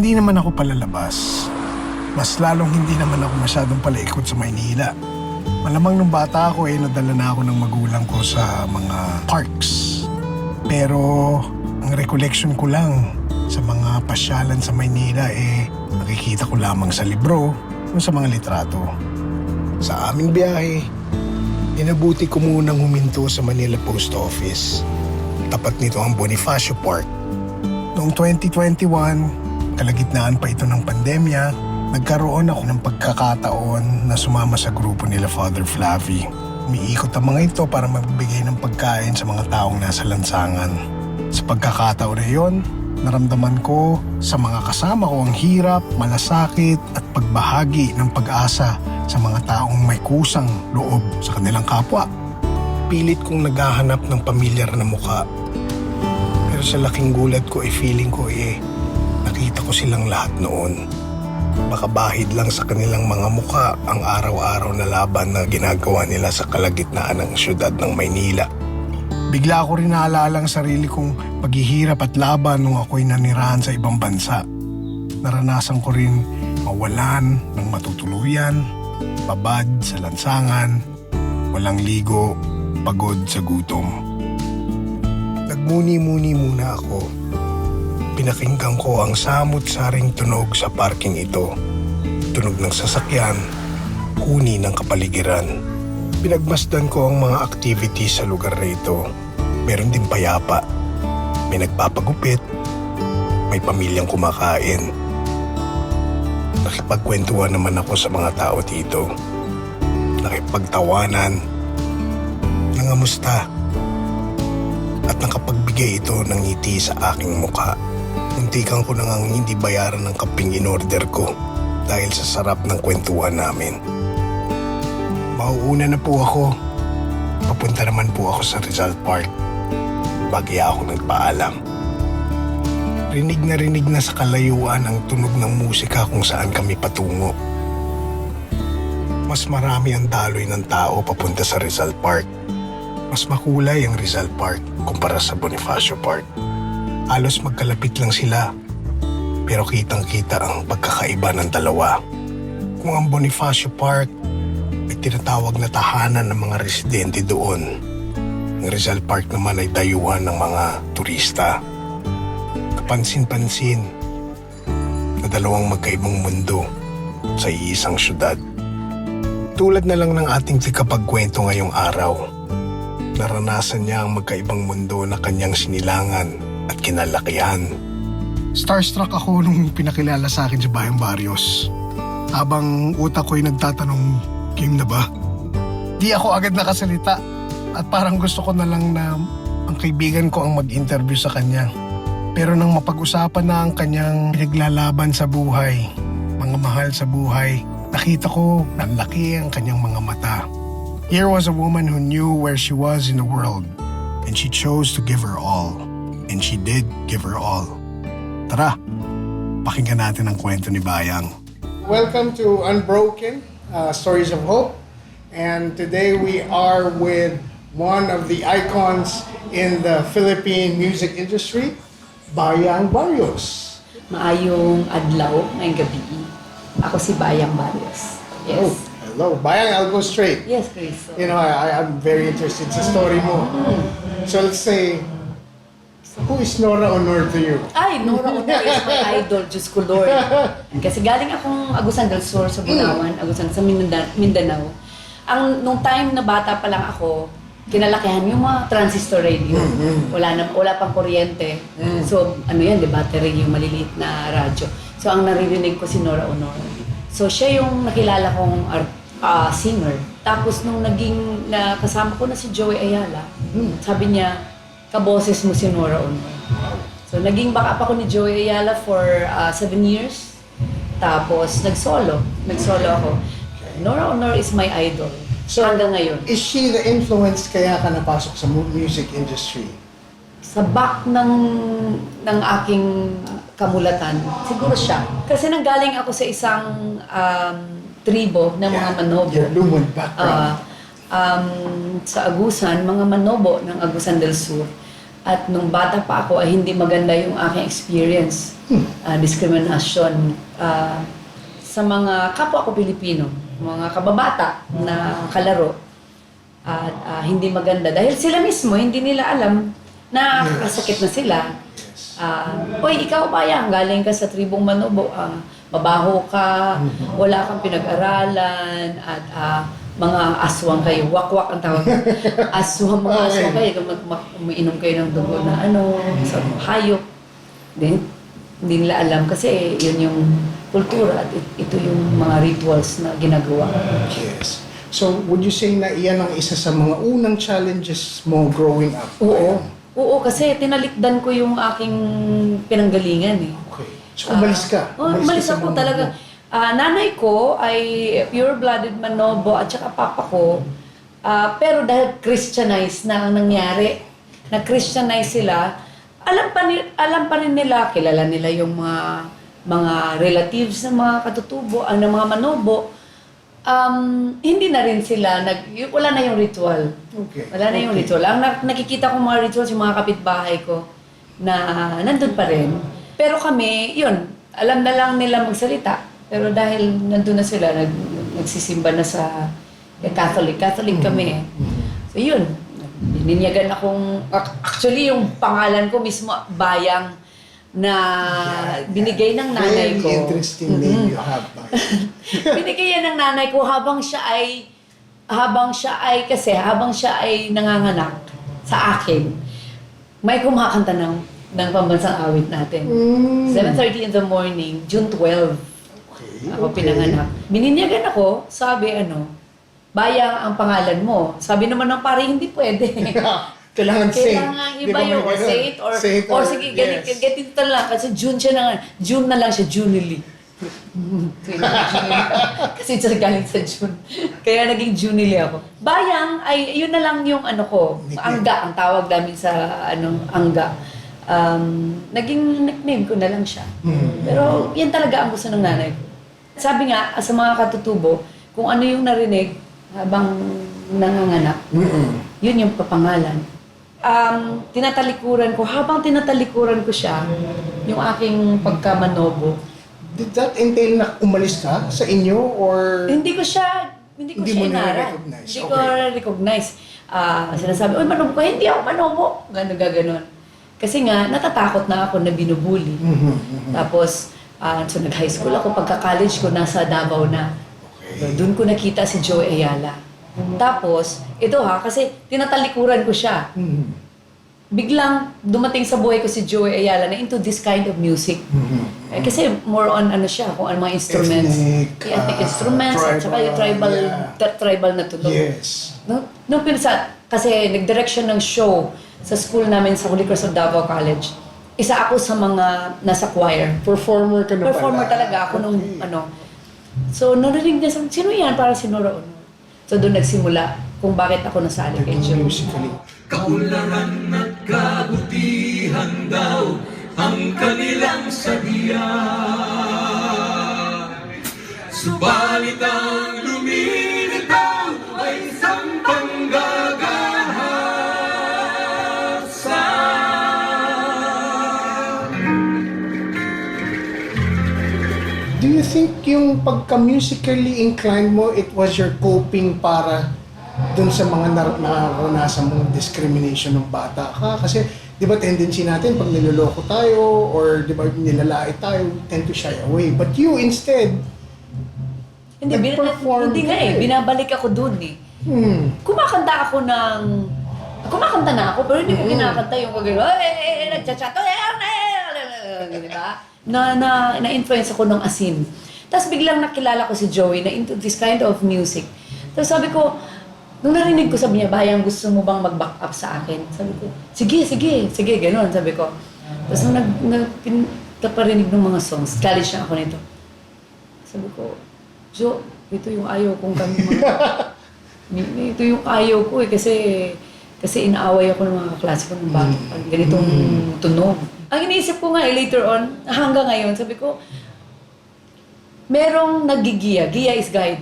Hindi naman ako palalabas. Mas lalong hindi naman ako masyadong palaikot sa Maynila. Malamang nung bata ako nadala na ako ng magulang ko sa mga parks. Pero ang recollection ko lang sa mga pasyalan sa Maynila nakikita ko lamang sa libro o sa mga litrato. Sa aming biyahe, inabuti ko munang huminto sa Manila Post Office. Tapat nito ang Bonifacio Park. Noong 2021, kalagitnaan pa ito ng pandemya, nagkaroon ako ng pagkakataon na sumama sa grupo nila Father Flavie. Umiikot ang mga ito para magbigay ng pagkain sa mga taong nasa lansangan. Sa pagkakataon na iyon, naramdaman ko sa mga kasama ko ang hirap, malasakit at pagbahagi ng pag-asa sa mga taong may kusang loob sa kanilang kapwa. Pilit kong naghahanap ng pamilyar na muka. Pero sa laking gulat ko feeling ko nakita ko silang lahat noon. Baka bahid lang sa kanilang mga muka ang araw-araw na laban na ginagawa nila sa kalagitnaan ng syudad ng Maynila. Bigla ko rin naalala ang sarili kong paghihirap at laban nung ako'y nanirahan sa ibang bansa. Naranasan ko rin mawalan ng matutuluyan, babad sa lansangan, walang ligo, pagod sa gutom. Nagmuni-muni muna ako. Pinakinggan ko ang samut-saring tunog sa parking ito. Tunog ng sasakyan, huni ng kapaligiran. Pinagmasdan ko ang mga activities sa lugar na ito. Meron din payapa. May nagpapagupit. May pamilyang kumakain. Nakipagkwentuhan naman ako sa mga tao dito. Nakipagtawanan. Nangamusta. At nakapagbigay ito ng ngiti sa aking mukha. Muntikan ko nang hindi bayaran ng kaping in-order ko dahil sa sarap ng kwentuhan namin. Mauuna na po ako. Papunta naman po ako sa Rizal Park. Bagya ako nagpaalam. Rinig na sa kalayuan ang tunog ng musika kung saan kami patungo. Mas marami ang daloy ng tao papunta sa Rizal Park. Mas makulay ang Rizal Park kumpara sa Bonifacio Park. Halos magkalapit lang sila, pero kitang-kita ang pagkakaiba ng dalawa. Kung ang Bonifacio Park ay tinatawag na tahanan ng mga residente doon, ang Rizal Park naman ay dayuhan ng mga turista. Kapansin-pansin na dalawang magkaibang mundo sa iisang syudad. Tulad na lang ng ating tikapagkwento ngayong araw, naranasan niya ang magkaibang mundo na kanyang sinilangan at kinalakihan. Starstruck ako nung pinakilala sa akin si Bayang Barrios. Habang utak ko'y nagtatanong, game na ba? Di ako agad nakasalita at parang gusto ko na lang na ang kaibigan ko ang mag-interview sa kanya. Pero nang mapag-usapan na ang kanyang pinaglalaban sa buhay, mga mahal sa buhay, nakita ko na laki ang kanyang mga mata. Here was a woman who knew where she was in the world and she chose to give her all. And she did give her all. Tara, pakinggan natin ang kwento ni Bayang. Welcome to Unbroken, Stories of Hope. And today we are with one of the icons in the Philippine music industry, Bayang Barrios. Maayong adlaw, ngayong gabi. Ako si Bayang Barrios. Yes. Oh, hello. Bayang, I'll go straight. Yes, Chris. You know, I'm very interested sa story mo. So let's say, who is Nora Honor to you? Ay, Nora Honor is my idol, Diyos ko Lord. Kasi galing akong Agusan del Sur sa Bunawan, Agusan sa Mindanao. Nung time na bata pa lang ako, kinalakihan yung mga transistor radio. Wala pang kuryente. So, ano yan, battery yung maliliit na radyo. So, ang naririnig ko si Nora Honor. So, siya yung nakilala kong singer. Tapos, nung kasama ko na si Joey Ayala, sabi niya, kaboses mo si Nora Honor. So, naging backup ako ni Joey Ayala for 7 years. Tapos, nag-solo ako. Nora Honor is my idol. So, hanggang ngayon. Is she the influence kaya ka napasok sa music industry? Sa back ng aking kamulatan, siguro siya. Kasi nanggaling ako sa isang tribo ng mga manobo. Your Lumon background. Sa Agusan, mga manobo ng Agusan del Sur. At nung bata pa ako ay hindi maganda yung aking experience. Discrimination sa mga kapwa ko Pilipino, mga kababata na kalaro. At hindi maganda dahil sila mismo hindi nila alam na kasakit na sila. Oy, ikaw ba yan? Galing ka sa tribong Manobo, mabaho ka, wala kang pinag-aralan, at mga aswang kayo. Wakwak ang tawag. Aswang, mga aswang kayo. Umiinom kayo ng dugo na sa hayop. Hindi nila alam kasi yun yung kultura at ito yung mga rituals na ginagawa. Yes. So, would you say na iyan ang isa sa mga unang challenges mo growing up? Oo. Oo, kasi tinalikdan ko yung aking pinanggalingan eh. Okay. So, umalis ka? Umalis ka sa ako Manobo. talaga. Nanay ko ay pure-blooded Manobo at saka papa ko. Pero dahil Christianized na ang nangyari, na Christianize sila, alam pa rin nila, kilala nila yung mga relatives ng mga katutubo, ng mga Manobo. Hindi na rin sila, wala na yung ritual. Okay. Wala na yung ritual. Ang nakikita kong mga rituals, yung mga kapitbahay ko, na nandun pa rin. Pero kami, yun, alam na lang nila magsalita. Pero dahil nandun na sila, nagsisimba na sa Catholic. Catholic kami eh. So yun, bininyagan akong, actually yung pangalan ko mismo, Bayang, na binigay ng nanay ko. Very interesting name you have. Binigay yan ng nanay ko habang siya ay nanganganak sa akin. May kumakanta ng pambansang awit natin. 7:30 in the morning, June 12. Okay. Ako pinanganak. Bininyagan ako, sabi Bayang ang pangalan mo. Sabi naman ng pare, hindi pwede. Kailangan saint. Kailangan Di iba ba may yung ganun? saint Saint or sige, yes. ganito lang. Kasi June na lang siya, Junily. Kasi siya galing sa June. Kaya naging Junily ako. Bayang, ay yun na lang yung ko, Angga, ang tawag namin sa Angga. Naging nickname ko na lang siya. Pero yan talaga ang gusto ng nanay ko. Sabi nga, sa mga katutubo, kung ano yung narinig habang nanganganak, yun yung papangalan. Habang tinatalikuran ko siya, yung aking pagkamanobo. Did that entail na umalis ka sa inyo or Hindi ko siya mo inaral. na-recognize? Hindi ko recognize. Sinasabi, oy, manobo ka, hindi ako manobo. Ganon. Kasi nga, natatakot na ako na binubuli. Tapos, so nag-high school ako. Pagka-college ko, nasa Davao na. So, doon ko nakita si Joe Ayala. Tapos, ito kasi tinatalikuran ko siya. Biglang dumating sa buhay ko si Joe Ayala na into this kind of music. Kasi more on siya, kung ano mga instruments. Ethnic instruments, at saka yung tribal na tunog. Yes. Nung pinasa, kasi nag-direction ng show sa school namin sa Holy Cross of Davao College. Isa ako sa mga nasa choir. Performer ka na pala. Performer talaga ako nung So, narinig niya, sino yan? Para si Nora Honor. So, doon nagsimula kung bakit ako nasali kay Joe. Musically. Kaunlaran at kabutihan daw ang kanilang sabihan. Subalit ang lumilitaw ay isang panggagahasan. Do you think yung pagka-musically inclined mo, it was your coping para dun sa mga naranasan mong discrimination ng bata ka? Kasi, di ba tendency natin, pag niloloko tayo, or di ba nilalait tayo, we tend to shy away. But you instead, nag-perform Hindi nga ka binabalik ako dun Kumakanta na ako, pero hindi ko kinakanta yung kagano, nagchachato, di ba? Na-influence ako ng asin. Tapos biglang nakilala ko si Joey na into this kind of music. Tapos sabi ko, nung narinig ko, sabi niya, Bayang, gusto mo bang mag-back up sa akin? Sabi ko, sige, gano'n, sabi ko. Tapos nung nagpaparinig ng mga songs, college na ako nito. Sabi ko, Jo, ito yung ayaw kong ito yung ayaw ko kasi inaaway ako ng mga klase ko ng bata. Ganitong tunog. Ang iniisip ko nga later on, hanggang ngayon, sabi ko, merong nagigiya. Giya is guide.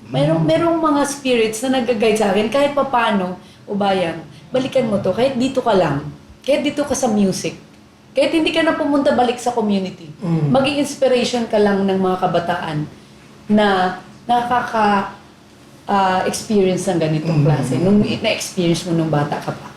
Merong mga spirits na nag-guide sa akin kahit papano, o Bayang, balikan mo to, kahit dito ka lang. kahit dito ka sa music, kahit hindi ka na pumunta balik sa community, maging inspiration ka lang ng mga kabataan na experience ng ganitong klase, nung na-experience mo nung bata ka pa.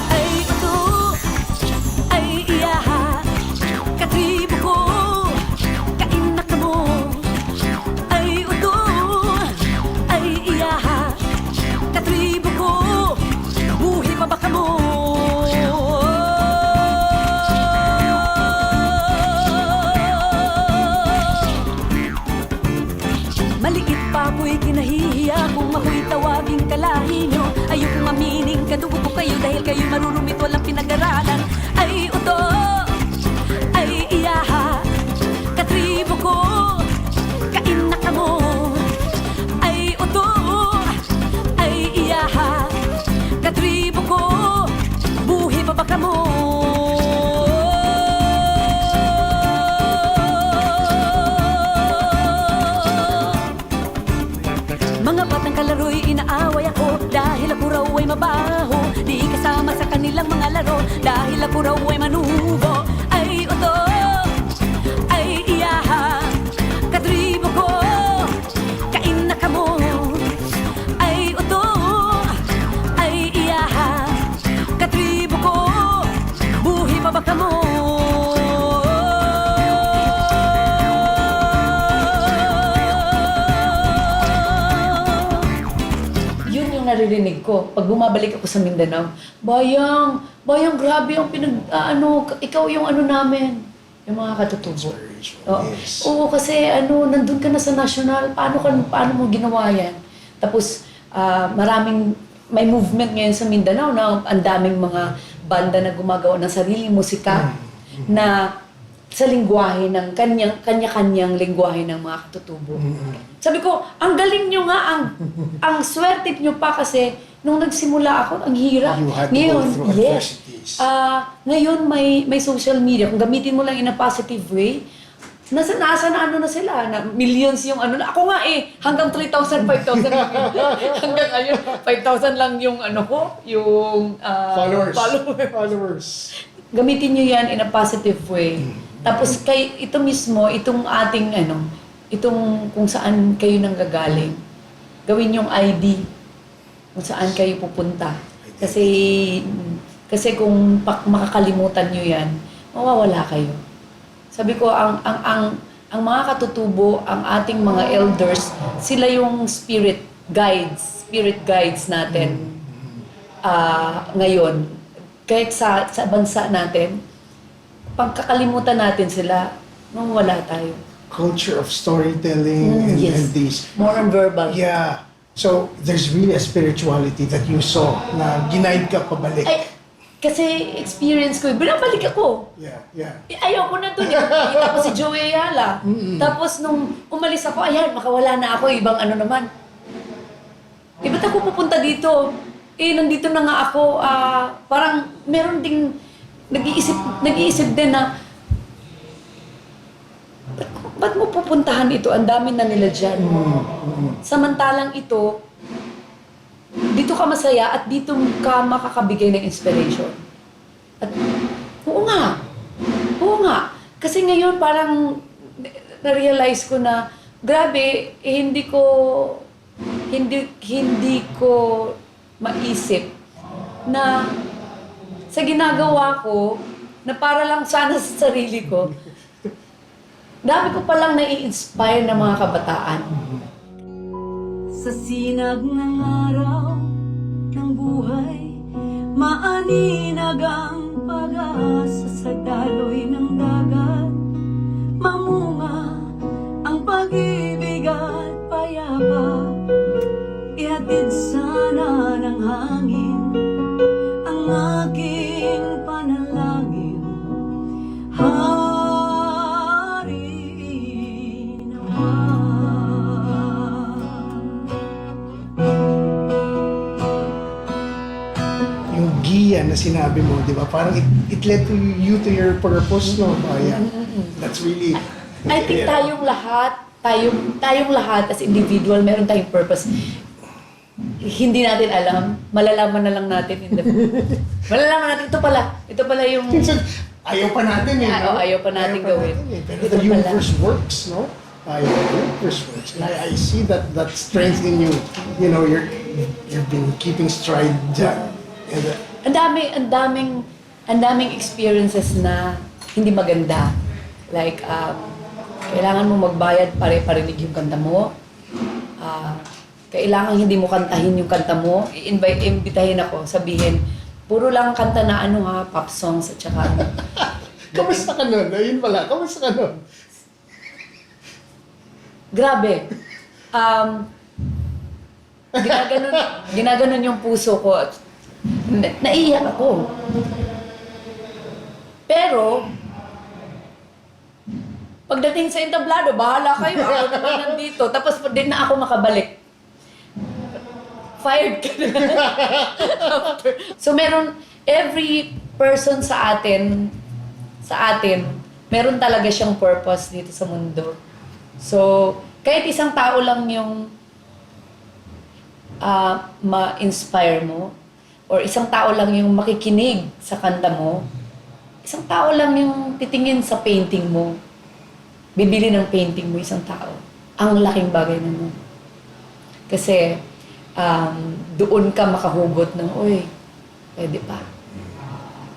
Ay ito, ay iyaha, katribo ko, kainak mo. Ay ito, ay iyaha, katribo ko, buhi pa baka mo. Maliit pa ako'y kinahihiya kung ako'y tawaging kalahi nyo. Ayokong aminin, kadugo ko kayo dahil kayo marurumit walang pinag-aralan. Ay uto, ay iyaha, katribo ko, kainak mo. Ay uto, ay iyaha, katribo ko, buhi pa baka mo. Mga batang kalaro'y inaaway ako dahil ako raw ay mabaho. Di kasama sa kanilang mga laro dahil ako raw ay manubo. Ay uto, ay iyaha, katribo ko, kainak mo. Ay uto, ay iyaha, katribo ko, buhi pa baka mo. Yun yung naririnig ko. Pag bumabalik ako sa Mindanao, Bayang, grabe yung ikaw yung ano namin. Yung mga katutubo. Inspiration, Oo. yes. Oo, kasi nandun ka na sa national, paano mo ginawa yan? Tapos, may movement ngayon sa Mindanao na ang daming mga banda na gumagawa ng sariling musika na sa lingwahe ng kanya-kanyang lingwahe ng mga katutubo. Sabi ko, ang galing nyo nga, ang swerte nyo pa kasi nung nagsimula ako, ang hirap. You had to Ngayon, go through yes. adversities. Ngayon may social media. Kung gamitin mo lang in a positive way, nasa na ano na sila, na millions yung ano. Ako nga hanggang 3,000, 5,000 lang. Hanggang 5,000 lang yung yung Followers. Gamitin nyo yan in a positive way. Tapos ito mismo, itong ating itong kung saan kayo nanggagaling, gawin yung ID kung saan kayo pupunta. Kasi kung makakalimutan nyo yan, mawawala kayo. Sabi ko, ang mga katutubo, ang ating mga elders, sila yung spirit guides natin ngayon. Kahit sa bansa natin, pagkakalimutan natin sila, mawawala tayo. Culture of storytelling and this. More on verbal. Yeah. So, there's really a spirituality that you saw na ginaid ka pabalik. Ay, kasi experience ko, binabalik ako. Yeah. Ayoko na doon. Nakita ko si Joey Ayala. Tapos nung umalis ako, ayan, makawala na ako. Ibang naman. Ba't ako pupunta dito? Nandito na nga ako. Parang meron ding nag-iisip din na ba't mo pupuntahan ito? Ang dami na nila dyan. Samantalang ito, dito ka masaya at dito ka makakabigay ng inspiration. At oo nga. Kasi ngayon parang na-realize ko na grabe, hindi ko maisip na sa ginagawa ko na para lang sana sa sarili ko, dami ko palang nai-inspire ng mga kabataan. Sa sinag ng araw ng buhay, maaninag ang pag-asa sa daloy ng dagat. Mamunga ang pag-ibig at payapa, ihatid sana ng hangin ang aking panalangin. Hari nawa. sinabi mo, di ba? Parang it led to you to your purpose, no? Bayan. That's really... I think tayong lahat as individual, meron tayong purpose. Hindi natin alam, malalaman na lang natin in the malalaman natin, ito pala yung... Minsan, ayaw pa natin eh. Oo, ayaw pa natin gawin. Pero Ito the pala. universe works, no? The universe works. And I see that strength in you. You know, you've been keeping stride dyan. And, Ang daming experiences na hindi maganda. Like, kailangan mo magbayad para parinig yung kanta mo. Kailangan hindi mo kantahin yung kanta mo. Imbitahin ako, sabihin, puro lang kanta na pop songs at saka kamusta ka nun? Ayun pala, kamusta ka nun? Grabe. Ginaganon yung puso ko. Naiiyak ako. Pero, pagdating sa entablado, bahala kayo. Ako naman nandito. Tapos din na ako makabalik. Fired ka na. So every person sa atin, meron talaga siyang purpose dito sa mundo. So, kahit isang tao lang yung ma-inspire mo, or isang tao lang yung makikinig sa kanta mo, isang tao lang yung titingin sa painting mo, bibili ng painting mo isang tao, ang laking bagay na mo. Kasi, doon ka makahugot ng, uy, pwede pa.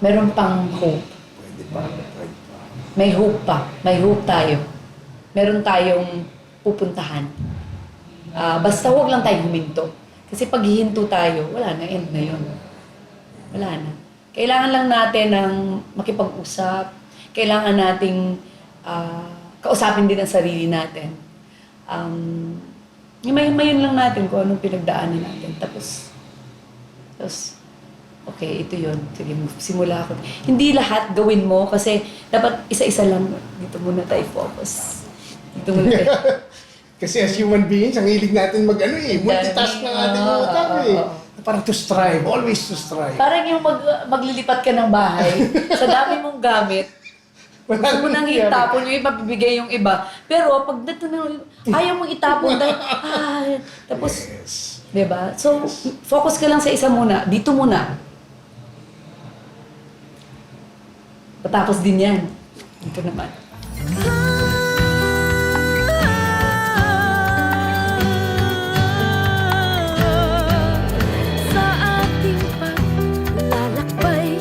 Meron pang hope. Pwede pa. May hope pa. May hope tayo. Meron tayong pupuntahan. Basta huwag lang tayong huminto. Kasi pag hihinto tayo, wala na, end na yun. Wala na. Kailangan lang natin ng makipag-usap. Kailangan nating kausapin din ang sarili natin. Mayon lang natin kung anong pinagdaanan natin. Tapos, okay, ito yun. Sige, simula ako. Hindi lahat gawin mo kasi dapat isa-isa lang. Dito muna tayo focus. Dito muna tayo. Kasi as human beings, ang hilig natin multitask ng ating utak Parang to strive, always to strive. Parang yung maglilipat ka ng bahay, sa dami mong gamit, gusto mo nang itapon yung iba, bibigay yung iba. Pero pag dito na, ayaw mong itapon dahil, tapos, diba? So, focus ka lang sa isa muna. Dito muna. Patapos din yan. Dito naman. Sa ating paglalakbay,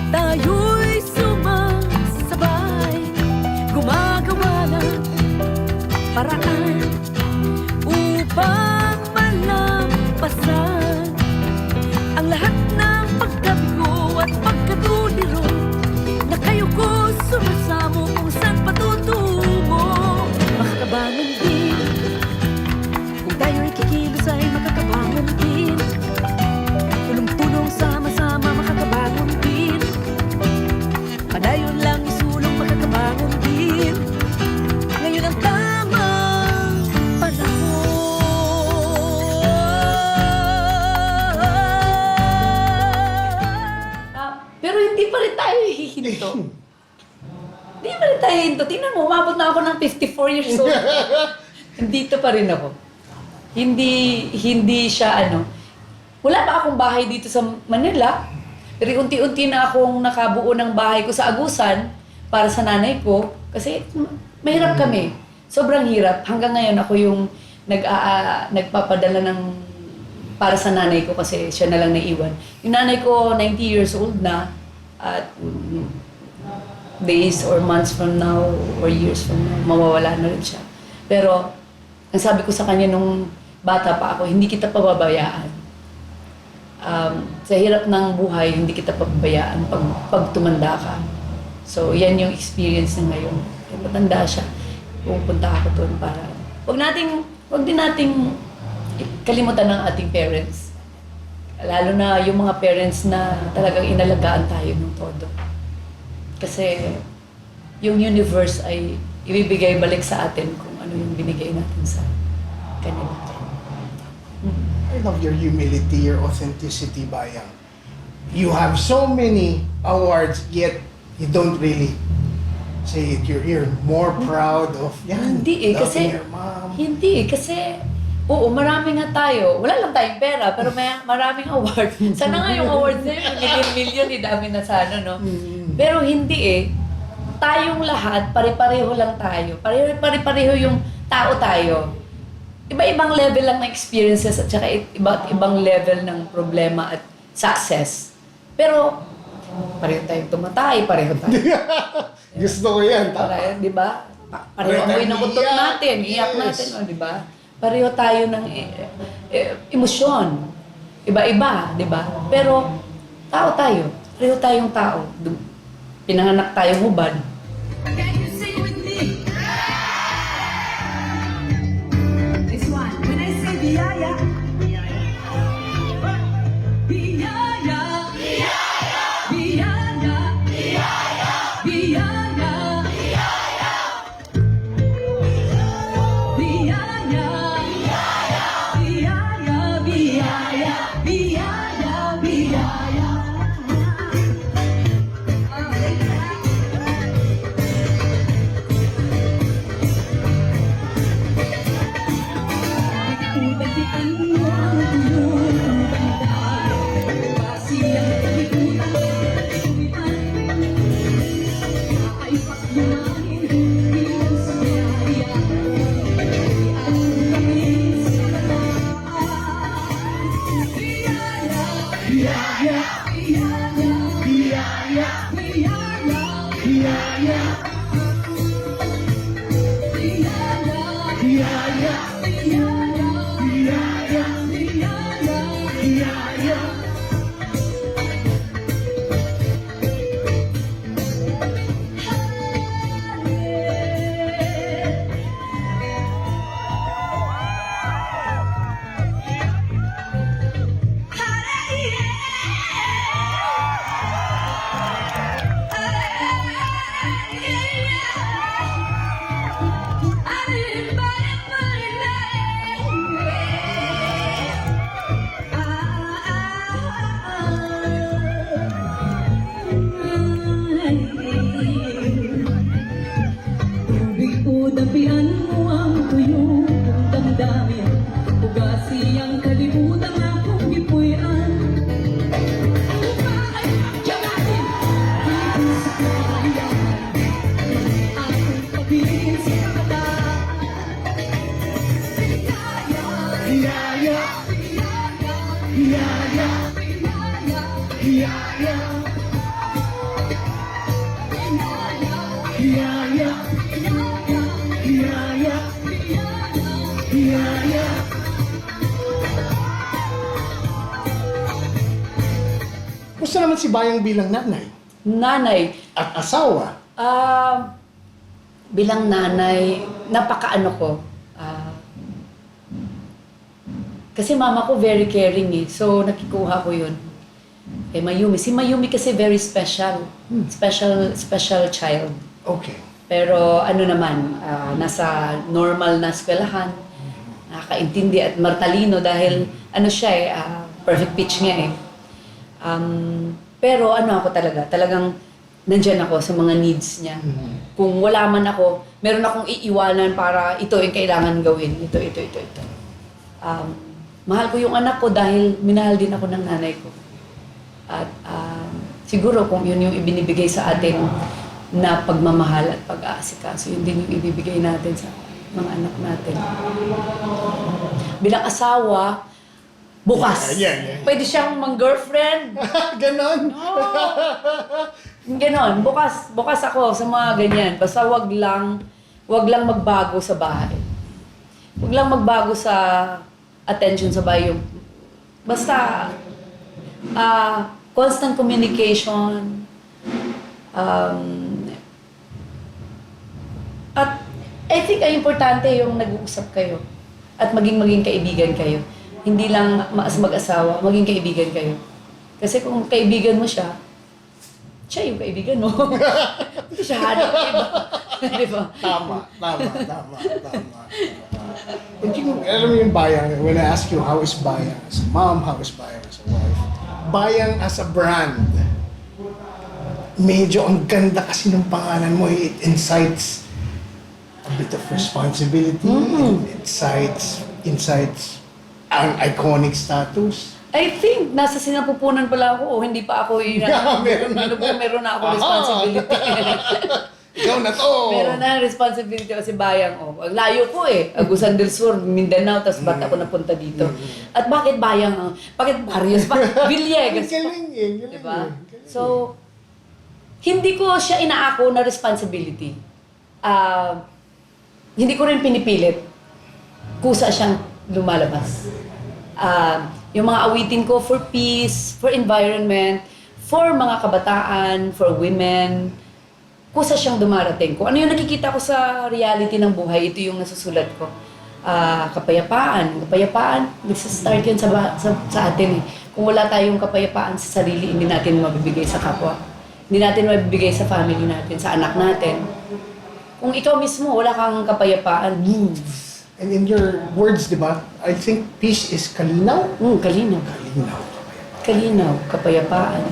tayo'y sumasabay, gumagawa ng paraan upang malampasan ang lahat ng pagkabigo at pagkatuliro na kayo ko sumasamo kung saan patutungo. Makakabangon din kung tayo'y kikilos ay makakabangon din. Tulong-tulong sama-sama makakabangon din. Padayon lang isulong makakabangon din. Ngayon ang tamang panahon. Pero hindi pa rin tayo hihinto. Hindi pa rin tayo hihinto. Tingnan mo, umabot na ako ng 54 years old. Nandito pa rin ako. Hindi siya wala pa akong bahay dito sa Manila. Pero unti-unti na akong nakabuo ng bahay ko sa Agusan para sa nanay ko. Kasi mahirap kami. Sobrang hirap. Hanggang ngayon ako yung nagpapadala ng para sa nanay ko kasi siya na lang naiwan. Yung nanay ko, 90 years old na. At days or months from now or years from now, mawawala na rin siya. Pero, ang sabi ko sa kanya nung bata pa ako, hindi kita pababayaan. Sa hirap ng buhay, hindi kita pababayaan pag tumanda ka. So, yan yung experience niya ngayon. Kaya matanda siya. Pupunta ako doon para... Huwag din nating kalimutan ng ating parents. Lalo na yung mga parents na talagang inalagaan tayo ng todo. Kasi yung universe ay ibibigay balik sa atin kung ano yung binigay natin sa kanila. I love your humility, your authenticity, Bayang. you have so many awards, yet you don't really say it. You're more proud of yan. Hindi eh, loving kasi, your mom. hindi kasi, oo, marami nga tayo. Wala lang tayong pera, pero maraming award. Sana nga yung awards na yun, million, dami na sana, no? Pero hindi eh. Tayong lahat, pare-pareho lang tayo. Pare-pareho yung tao tayo. Iba-ibang level lang ng experiences at saka iba't ibang level ng problema at success. Pero, pareho tayong tumatay, pareho tayo. Gusto ko yan. Pareho, di ba? Pareho Pareho amoy ng tayong utot iyak. natin, iyak Yes. natin, o, di ba? Pareho tayo ng emosyon. Iba-iba, di ba? Pero, tao tayo. Pareho tayong tao. Pinanganak tayong hubad. Can you sing with me? This one. When I say biyaya, biyaya, biyaya, biyaya, biyaya, biyaya, biyaya, biyaya, biyaya. Dapian mo ang tuyong damdamin, ugasi ang kalimutan akong gipuyan. Upay pagyawatin, hindi sa kaya, akong pagbilin sa mata. Biyaya, biyaya, biyaya, biyaya, biyaya, biyaya, biyaya, biyaya, biyaya. Gusto naman si Bayang bilang nanay Nanay, at asawa. bilang nanay, napakaano ko. Kasi mama ko very caring eh. So, nakikuha ko yun. Mayumi. Si Mayumi kasi very special. Special child. Okay. Pero ano naman, nasa normal na eskwelahan. Nakakaintindi at martalino dahil ano siya eh, perfect pitch niya eh. Pero ano ako talagang nandyan ako sa mga needs niya. Kung wala man ako, meron akong iiwanan para ito yung kailangan gawin. Ito. Mahal ko yung anak ko dahil minahal din ako ng nanay ko. At siguro kung yun yung ibinibigay sa atin na pagmamahal at pag-aasikaso, yun din yung ibibigay natin sa mga anak natin. Bilang asawa, bukas. Yeah. Pwede siyang mang-girlfriend. Ganon. Ganon, bukas ako sa mga ganyan. Basta wag lang magbago sa bahay. Wag lang magbago sa attention sa bahay. Basta constant communication. At I think ang importante yung nag-uusap kayo at maging kaibigan kayo. Hindi lang mag-asawa, maging kaibigan kayo. Kasi kung kaibigan mo siya yung kaibigan mo. Hindi siya hanap iba. Di ba? Tama. Alam mo yung Bayang, when I ask you how is Bayang as a mom, how is Bayang as a wife, Bayang as a brand, medyo ang ganda kasi ng pangalan mo. It incites a bit of responsibility. It incites an iconic status. I think nasa sinapupunan pala ako o hindi pa ako yung meron na ako responsibility. Ikaw na to! Meron na responsibility kasi bayang. Oh. Ang layo ko eh. Agusan del Sur, Mindanao, tapos ba't ako napunta dito? At bakit bayang? Bakit Barrios? Bakit Villegas? Galing eh. Galing Diba? eh. So, hindi ko siya inaako na responsibility. Hindi ko rin pinipilit. Kusa siyang lumalabas. Yung mga awitin ko for peace, for environment, for mga kabataan, for women, kusa siyang dumarating. Kung ano yung nakikita ko sa reality ng buhay, ito yung nasusulat ko. Kapayapaan. Kapayapaan, nagsastart yan sa atin eh. Kung wala tayong kapayapaan sa sarili, hindi natin mabibigay sa kapwa. Hindi natin mabibigay sa family natin, sa anak natin. Kung ikaw mismo, wala kang kapayapaan, And in your words, di ba? I think peace is kalinaw. kalinaw. Kalinaw. Kalinaw, kapayapaan.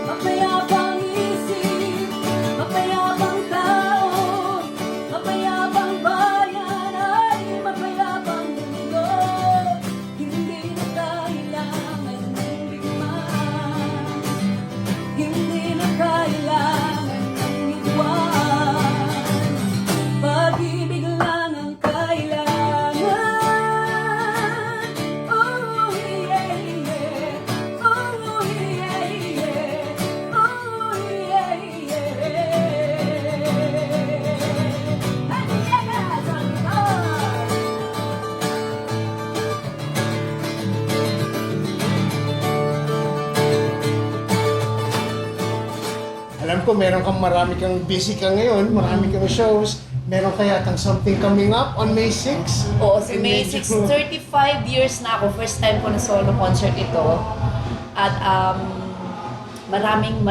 Mapayabang isip, mapayabang tao, mapayabang bayan ay mapayabang mundo. Hindi na kailangan ng bigmaan, hindi na kailangan ng iwan. Pag-ibig lang ang kailangan. Oh yeah, yeah. Oh yeah, yeah. Oh yeah, yeah. Ay, yes, ang heart. Alam ko marami kang busy ka ngayon, marami kang shows. Meron kaya tang something coming up on May 6? Oo, si And May medyo- 6, 35 years na ako. First time ko na solo concert ito. At maraming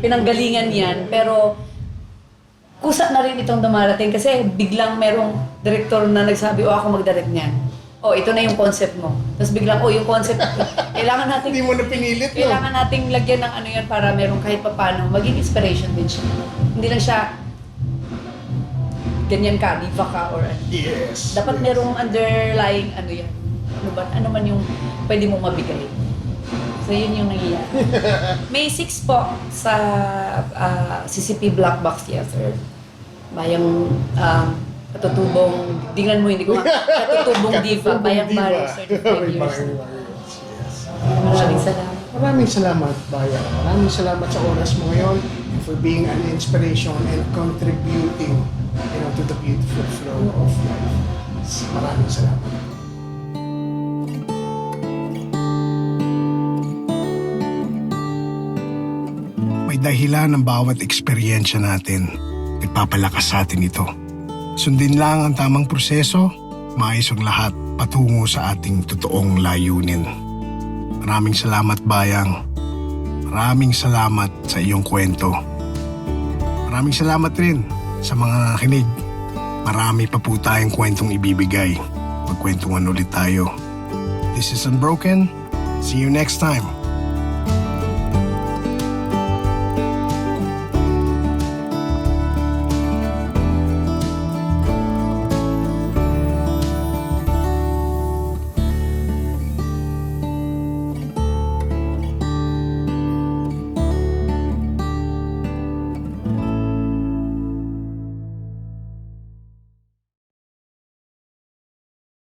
pinanggalingan yan. Pero kusa na rin itong dumarating kasi biglang merong director na nagsabi, ako mag-direct niyan. Ito na yung concept mo. Tapos biglang, yung concept, kailangan natin Hindi mo na pinilit, no? kailangan nating lagyan ng ano yan para merong kahit papano, maging inspiration din siya. Hindi lang siya ganyan ka, diva ka, or ano. Yes. Dapat merong underlying ano yan. Ano man yung pwede mo mabigay. So yun yung nangyayari. May 6 po sa CCP Black Box Theater. Bayang katutubong, tingnan mo, hindi ko katutubong diva, Bayang Barrio, 35 years. Bayang Barrios, yes. Maraming salamat. Maraming salamat, Bayan. Maraming salamat sa oras mo ngayon and for being an inspiration and contributing, to the beautiful flow of life. Maraming salamat. May dahilan ng bawat eksperyensya natin. Nagpapalakas sa atin ito. Sundin lang ang tamang proseso, maayos ang lahat patungo sa ating totoong layunin. Maraming salamat, Bayang. Maraming salamat sa iyong kwento. Maraming salamat rin sa mga nakinig. Marami pa po tayong kwentong ibibigay. Magkwentuhan ulit tayo. This is Unbroken. See you next time.